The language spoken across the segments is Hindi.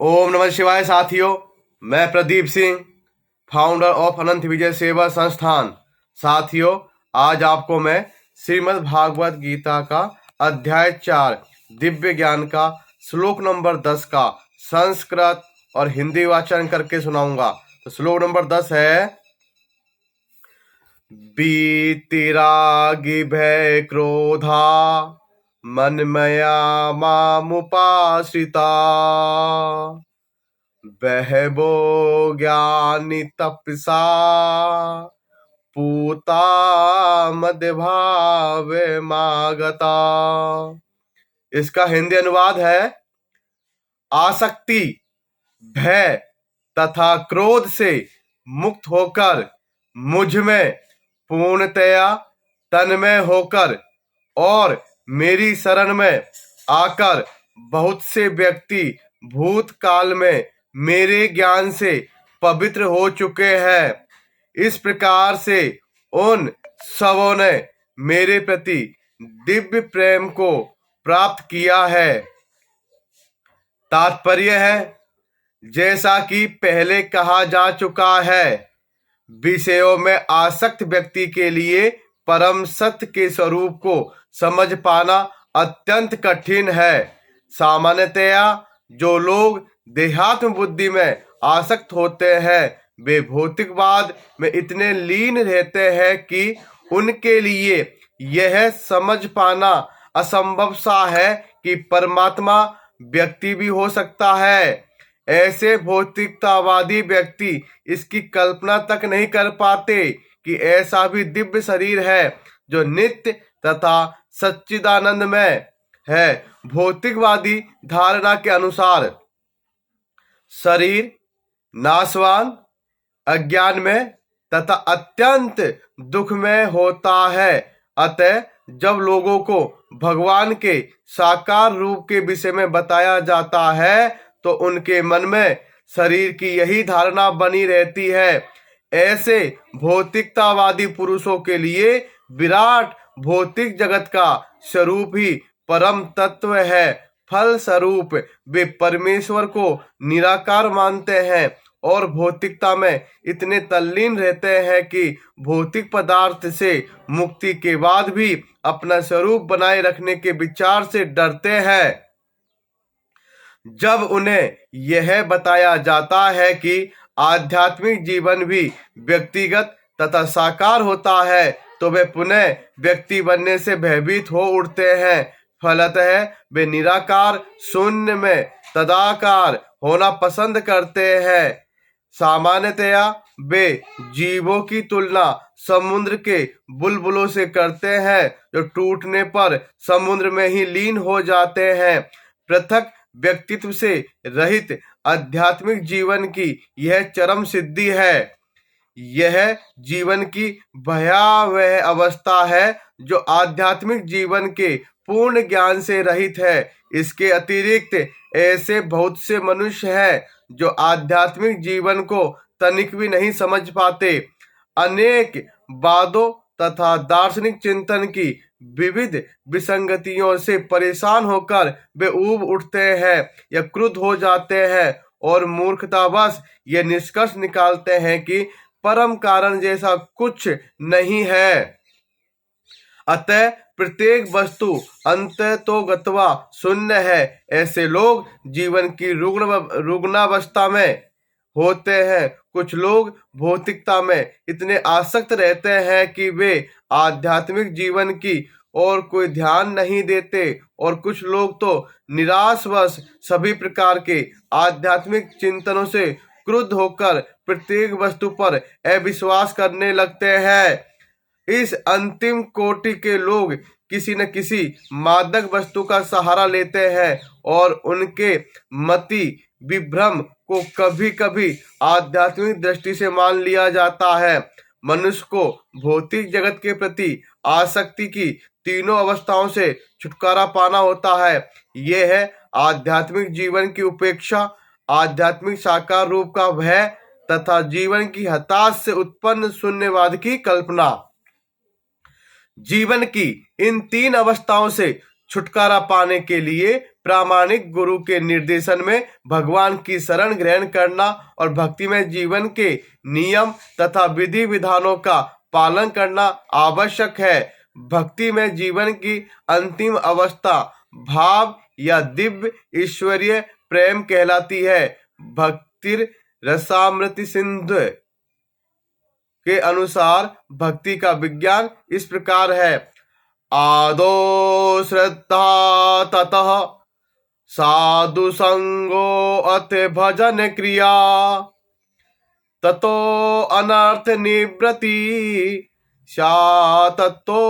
ओम नमः शिवाय साथियों, मैं प्रदीप सिंह, फाउंडर ऑफ अनंत विजय सेवा संस्थान। साथियों, आज आपको मैं श्रीमद् भागवत गीता का अध्याय 4 दिव्य ज्ञान का श्लोक नंबर 10 का संस्कृत और हिंदी वाचन करके सुनाऊंगा। तो श्लोक नंबर 10 है, बीतिरागि भय क्रोधा मनमया मामुपाश्रिता बहवो ज्ञानी तपसा पूता मदभाव मागता। इसका हिंदी अनुवाद है, आसक्ति, भय तथा क्रोध से मुक्त होकर मुझ में पूर्णतया तन्मय होकर और मेरी शरण में आकर बहुत से व्यक्ति भूतकाल में मेरे ज्ञान से पवित्र हो चुके हैं। इस प्रकार से उन सबों ने मेरे प्रति दिव्य प्रेम को प्राप्त किया है। तात्पर्य है, जैसा कि पहले कहा जा चुका है, विषयों में आसक्त व्यक्ति के लिए परम सत्य के स्वरूप को समझ पाना अत्यंत कठिन है। सामान्यतया जो लोग देहात्म बुद्धि में आसक्त होते हैं, वे भौतिकवाद में इतने लीन रहते हैं कि उनके लिए यह समझ पाना असंभव सा है कि परमात्मा व्यक्ति भी हो सकता है। ऐसे भौतिकतावादी व्यक्ति इसकी कल्पना तक नहीं कर पाते कि ऐसा भी दिव्य शरीर है जो नित्य तथा सच्चिदानंदमय है। भौतिकवादी धारणा के अनुसार शरीर नाशवान, अज्ञान में तथा अत्यंत दुखमय होता है। अतः जब लोगों को भगवान के साकार रूप के विषय में बताया जाता है तो उनके मन में शरीर की यही धारणा बनी रहती है। ऐसे भौतिकतावादी पुरुषों के लिए विराट भौतिक जगत का स्वरूप ही परम तत्व है। फल स्वरूप वे परमेश्वर को निराकार मानते हैं और भौतिकता में इतने तल्लीन रहते हैं कि भौतिक पदार्थ से मुक्ति के बाद भी अपना स्वरूप बनाए रखने के विचार से डरते हैं। जब उन्हें यह बताया जाता है कि आध्यात्मिक जीवन भी व्यक्तिगत तथा साकार होता है, तो वे पुनः व्यक्ति बनने से भयभीत हो उठते हैं। फलतः वे निराकार शून्य में तदाकार होना पसंद करते हैं। सामान्यतया वे जीवों की तुलना समुद्र के बुलबुलों से करते हैं, जो टूटने पर समुद्र में ही लीन हो जाते हैं। पृथक व्यक्तित्व से रहित आध्यात्मिक जीवन की यह चरम सिद्धि है। यह जीवन की भयावह अवस्था है जो आध्यात्मिक जीवन के पूर्ण ज्ञान से रहित है। इसके अतिरिक्त ऐसे बहुत से मनुष्य हैं जो आध्यात्मिक जीवन को तनिक भी नहीं समझ पाते। अनेक वादों तथा दार्शनिक चिंतन की विविध विसंगतियों से परेशान होकर वे ऊब उठते हैं या क्रुद्ध हो जाते हैं और मूर्खतावश ये निष्कर्ष निकालते हैं कि परम कारण जैसा कुछ नहीं है। अतः प्रत्येक वस्तु अंततोगत्वा शून्य है। ऐसे लोग जीवन की रुग्णावस्था में होते हैं। कुछ लोग भौतिकता में इतने आसक्त रहते हैं कि वे आध्यात्मिक जीवन की और कोई ध्यान नहीं देते, और कुछ लोग तो निराशवश सभी प्रकार के आध्यात्मिक चिंतनों से क्रुद्ध होकर प्रत्येक वस्तु पर अविश्वास करने लगते हैं। इस अंतिम कोटि के लोग किसी न किसी मादक वस्तु का सहारा लेते हैं और उनके मति विभ्रम को कभी कभी आध्यात्मिक दृष्टि से मान लिया जाता है। मनुष्य को भौतिक जगत के प्रति आसक्ति की तीनों अवस्थाओं से छुटकारा पाना होता है। यह है आध्यात्मिक जीवन की उपेक्षा, आध्यात्मिक साकार रूप का भय तथा जीवन की हताश से उत्पन्न शून्यवाद की कल्पना। जीवन की इन तीन अवस्थाओं से छुटकारा पाने के लिए प्रामाणिक गुरु के निर्देशन में भगवान की शरण ग्रहण करना और भक्ति में जीवन के नियम तथा विधि विधानों का पालन करना आवश्यक है। भक्ति में जीवन की अंतिम अवस्था भाव या दिव्य ईश्वरीय प्रेम कहलाती है। भक्तिर रसामृति सिंधु के अनुसार भक्ति का विज्ञान इस प्रकार है। आदो श्रद्धा ततः साधु संगो अथ भजन क्रिया ततो अनर्थ निवृत्ति ततो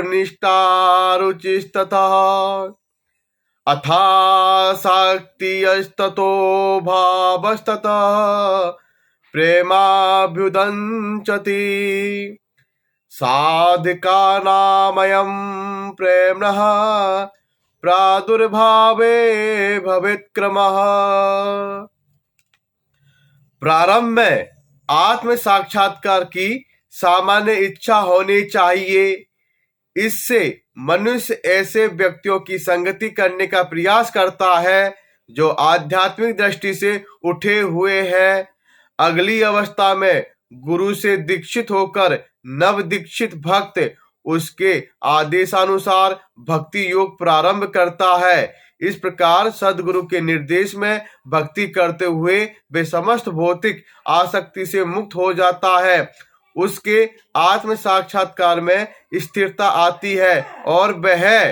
निष्ठा रुचिस्ततः अथा शक्तियस्ततो भावस्ततः प्रेमाभ्युदञ्चति साधिकानामयं प्रेम्णः प्रादुर्भावे भवेत्क्रमः। प्रारंभ में आत्म साक्षात्कार की सामान्य इच्छा होनी चाहिए। इससे मनुष्य ऐसे व्यक्तियों की संगति करने का प्रयास करता है जो आध्यात्मिक दृष्टि से उठे हुए हैं। अगली अवस्था में गुरु से दीक्षित होकर नव दीक्षित भक्त उसके आदेशानुसार भक्ति योग प्रारंभ करता है। इस प्रकार सद्गुरु के निर्देश में भक्ति करते हुए वे समस्त भौतिक आसक्ति से मुक्त हो जाता है। उसके आत्म साक्षात्कार में स्थिरता आती है और वह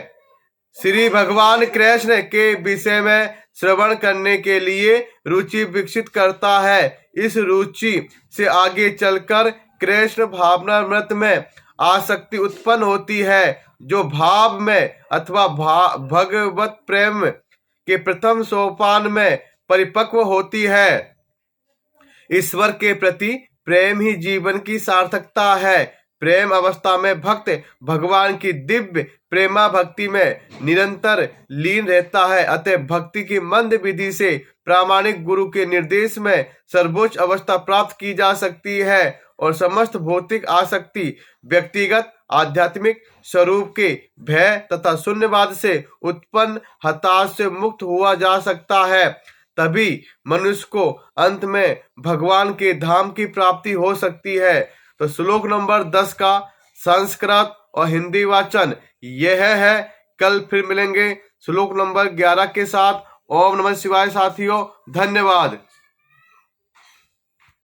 श्री भगवान कृष्ण के विषय में श्रवण करने के लिए रुचि विकसित करता है। इस रुचि से आगे चलकर कृष्ण भावनामृत में आसक्ति उत्पन्न होती है, जो भाव में अथवा भगवत प्रेम के प्रथम सोपान में परिपक्व होती है। ईश्वर के प्रति प्रेम ही जीवन की सार्थकता है। प्रेम अवस्था में भक्त भगवान की दिव्य प्रेमा भक्ति में निरंतर लीन रहता है। अतः भक्ति की मंद विधि से प्रामाणिक गुरु के निर्देश में सर्वोच्च अवस्था प्राप्त की जा सकती है और समस्त भौतिक आसक्ति व्यक्तिगत आध्यात्मिक स्वरूप के भय तथा शून्यवाद से उत्पन्न हताश से मुक्त हुआ जा सकता है। तभी मनुष्य को अंत में भगवान के धाम की प्राप्ति हो सकती है। तो श्लोक नंबर 10 का संस्कृत और हिंदी वाचन यह है। कल फिर मिलेंगे श्लोक नंबर 11 के साथ। ओम नमः शिवाय साथियों, धन्यवाद।